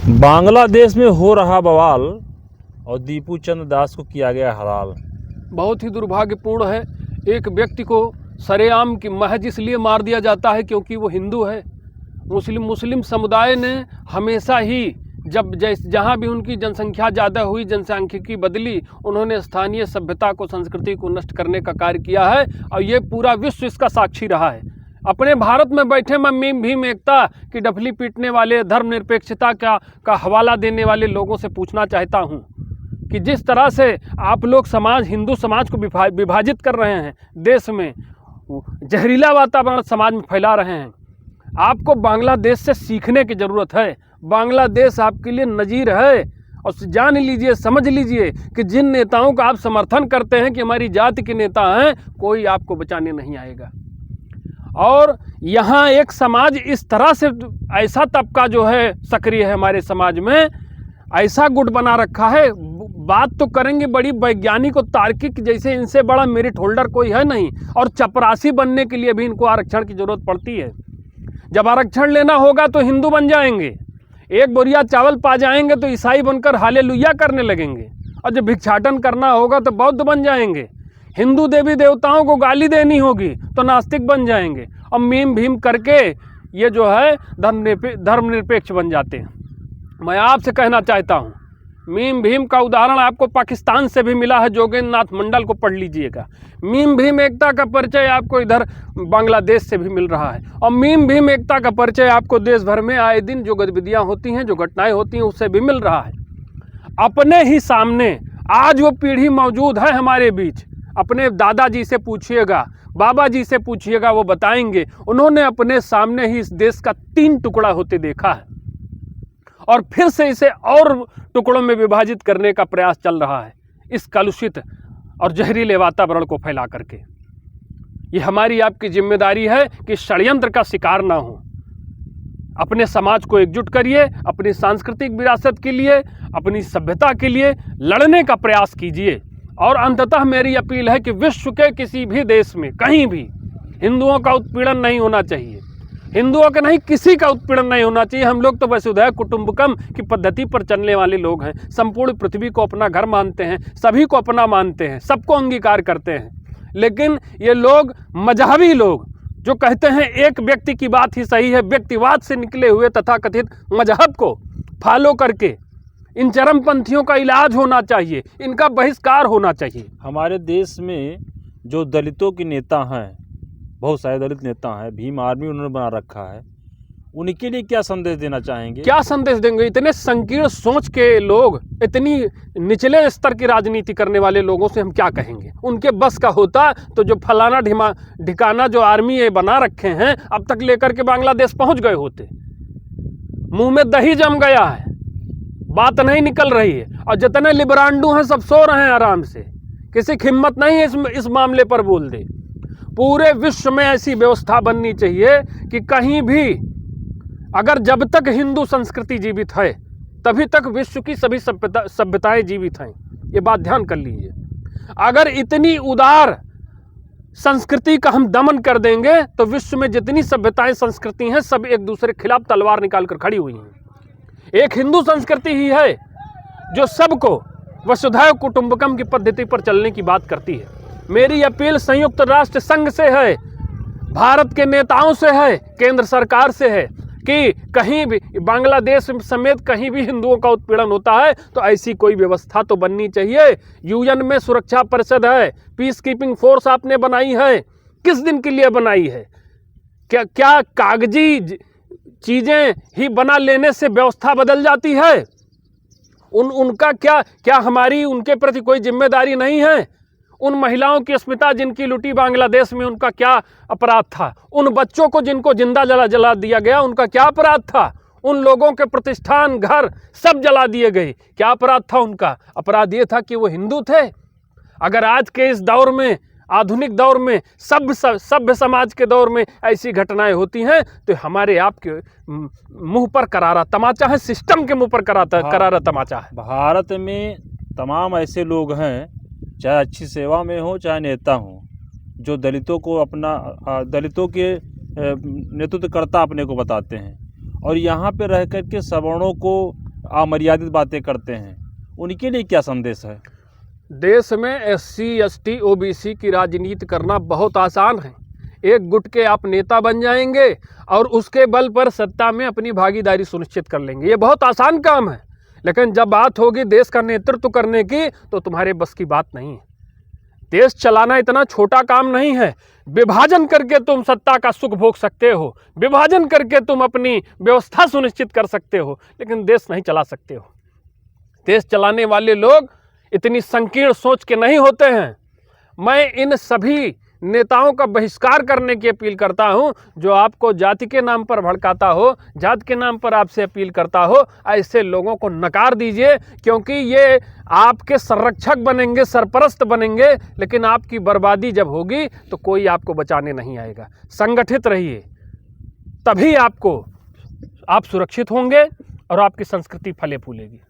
बांग्लादेश में हो रहा बवाल और दीपू चंद्र दास को किया गया हलाल। बहुत ही दुर्भाग्यपूर्ण है। एक व्यक्ति को सरेआम की महज इसलिए मार दिया जाता है क्योंकि वो हिंदू है। मुस्लिम समुदाय ने हमेशा ही जहाँ भी उनकी जनसंख्या ज़्यादा हुई, जनसांख्यिकी बदली, उन्होंने स्थानीय सभ्यता को, संस्कृति को नष्ट करने का कार्य किया है और ये पूरा विश्व इसका साक्षी रहा है। अपने भारत में बैठे मैं मीम भीम एकता की डफली पीटने वाले, धर्मनिरपेक्षता का हवाला देने वाले लोगों से पूछना चाहता हूँ कि जिस तरह से आप लोग हिंदू समाज को विभाजित कर रहे हैं, देश में जहरीला वातावरण समाज में फैला रहे हैं, आपको बांग्लादेश से सीखने की ज़रूरत है। बांग्लादेश आपके लिए नज़ीर है और जान लीजिए, समझ लीजिए कि जिन नेताओं का आप समर्थन करते हैं कि हमारी जाति के नेता हैं, कोई आपको बचाने नहीं आएगा। और यहाँ एक समाज इस तरह से, ऐसा तबका जो है सक्रिय है हमारे समाज में, ऐसा गुट बना रखा है, बात तो करेंगे बड़ी वैज्ञानिक और तार्किक, जैसे इनसे बड़ा मेरिट होल्डर कोई है नहीं। और चपरासी बनने के लिए भी इनको आरक्षण की ज़रूरत पड़ती है। जब आरक्षण लेना होगा तो हिंदू बन जाएंगे, एक बोरिया चावल पा जाएंगे तो ईसाई बनकर हालेलुया करने लगेंगे, और जब भिक्षाटन करना होगा तो बौद्ध बन जाएंगे। हिंदू देवी देवताओं को गाली देनी होगी तो नास्तिक बन जाएंगे, और मीम भीम करके ये जो है धर्मनिरपेक्ष बन जाते हैं। मैं आपसे कहना चाहता हूँ, मीम भीम का उदाहरण आपको पाकिस्तान से भी मिला है, जोगेंद्र नाथ मंडल को पढ़ लीजिएगा। मीम भीम एकता का परिचय आपको इधर बांग्लादेश से भी मिल रहा है, और मीम भीम एकता का परिचय आपको देश भर में आए दिन जो गतिविधियाँ होती हैं, जो घटनाएं होती हैं, उससे भी मिल रहा है। अपने ही सामने आज वो पीढ़ी मौजूद है हमारे बीच। अपने दादाजी से पूछिएगा, बाबा जी से पूछिएगा, वो बताएंगे उन्होंने अपने सामने ही इस देश का 3 टुकड़ा होते देखा है, और फिर से इसे और टुकड़ों में विभाजित करने का प्रयास चल रहा है, इस कलुषित और जहरीले वातावरण को फैला करके। ये हमारी आपकी जिम्मेदारी है कि षड्यंत्र का शिकार ना हो। अपने समाज को एकजुट करिए, अपनी सांस्कृतिक विरासत के लिए, अपनी सभ्यता के लिए लड़ने का प्रयास कीजिए। और अंततः मेरी अपील है कि विश्व के किसी भी देश में कहीं भी हिंदुओं का उत्पीड़न नहीं होना चाहिए, हिंदुओं के नहीं, किसी का उत्पीड़न नहीं होना चाहिए। हम लोग तो वसुधैव कुटुंबकम की पद्धति पर चलने वाले लोग हैं, संपूर्ण पृथ्वी को अपना घर मानते हैं, सभी को अपना मानते हैं, सबको अंगीकार करते हैं। लेकिन ये लोग, मजहबी लोग जो कहते हैं एक व्यक्ति की बात ही सही है, व्यक्तिवाद से निकले हुए तथाकथित मजहब को फॉलो करके इन चरमपंथियों का इलाज होना चाहिए, इनका बहिष्कार होना चाहिए। हमारे देश में जो दलितों के नेता हैं, बहुत सारे दलित नेता हैं, भीम आर्मी उन्होंने बना रखा है, उनके लिए क्या संदेश देना चाहेंगे? क्या संदेश देंगे? इतने संकीर्ण सोच के लोग, इतनी निचले स्तर की राजनीति करने वाले लोगों से हम क्या कहेंगे? उनके बस का होता तो जो फलाना ढिकाना जो आर्मी ये बना रखे हैं, अब तक लेकर के बांग्लादेश पहुंच गए होते। मुंह में दही जम गया है, बात नहीं निकल रही है, और जितने लिबरांडू हैं सब सो रहे हैं आराम से, किसी की हिम्मत नहीं है इस मामले पर बोल दे। पूरे विश्व में ऐसी व्यवस्था बननी चाहिए कि कहीं भी, अगर जब तक हिंदू संस्कृति जीवित है तभी तक विश्व की सभी सभ्यताएं जीवित हैं। ये बात ध्यान कर लीजिए। अगर इतनी उदार संस्कृति का हम दमन कर देंगे तो विश्व में जितनी सभ्यताएं, संस्कृति हैं, सब एक दूसरे के खिलाफ तलवार निकाल कर खड़ी हुई हैं। एक हिंदू संस्कृति ही है जो सबको वसुधैव कुटुंबकम की पद्धति पर चलने की बात करती है। मेरी अपील संयुक्त राष्ट्र संघ से है, भारत के नेताओं से है, केंद्र सरकार से है कि कहीं भी, बांग्लादेश समेत कहीं भी हिंदुओं का उत्पीड़न होता है तो ऐसी कोई व्यवस्था तो बननी चाहिए। यूएन में सुरक्षा परिषद है, पीस कीपिंग फोर्स आपने बनाई है, किस दिन के लिए बनाई है? क्या कागजी चीज़ें ही बना लेने से व्यवस्था बदल जाती है? उनका क्या हमारी उनके प्रति कोई जिम्मेदारी नहीं है? उन महिलाओं की अस्मिता जिनकी लुटी बांग्लादेश में, उनका क्या अपराध था? उन बच्चों को जिनको जिंदा जला दिया गया, उनका क्या अपराध था? उन लोगों के प्रतिष्ठान, घर सब जला दिए गए, क्या अपराध था उनका? अपराध ये था कि वो हिंदू थे। अगर आज के इस दौर में, आधुनिक दौर में, सभ्य समाज के दौर में ऐसी घटनाएं होती हैं तो हमारे आपके मुंह पर करारा तमाचा है, सिस्टम के मुंह पर करारा तमाचा है। भारत में तमाम ऐसे लोग हैं, चाहे अच्छी सेवा में हो चाहे नेता हो, जो दलितों के नेतृत्वकर्ता अपने को बताते हैं, और यहाँ पे रह कर के सवर्णों को अमर्यादित बातें करते हैं, उनके लिए क्या संदेश है? देश में SC ST OBC की राजनीति करना बहुत आसान है। एक गुट के आप नेता बन जाएंगे और उसके बल पर सत्ता में अपनी भागीदारी सुनिश्चित कर लेंगे। ये बहुत आसान काम है, लेकिन जब बात होगी देश का नेतृत्व करने की तो तुम्हारे बस की बात नहीं है। देश चलाना इतना छोटा काम नहीं है। विभाजन करके तुम सत्ता का सुख भोग सकते हो, विभाजन करके तुम अपनी व्यवस्था सुनिश्चित कर सकते हो, लेकिन देश नहीं चला सकते हो। देश चलाने वाले लोग इतनी संकीर्ण सोच के नहीं होते हैं। मैं इन सभी नेताओं का बहिष्कार करने की अपील करता हूं जो आपको जाति के नाम पर भड़काता हो, जाति के नाम पर आपसे अपील करता हो। ऐसे लोगों को नकार दीजिए, क्योंकि ये आपके संरक्षक बनेंगे, सरपरस्त बनेंगे, लेकिन आपकी बर्बादी जब होगी तो कोई आपको बचाने नहीं आएगा। संगठित रहिए, तभी आप सुरक्षित होंगे और आपकी संस्कृति फले फूलेगी।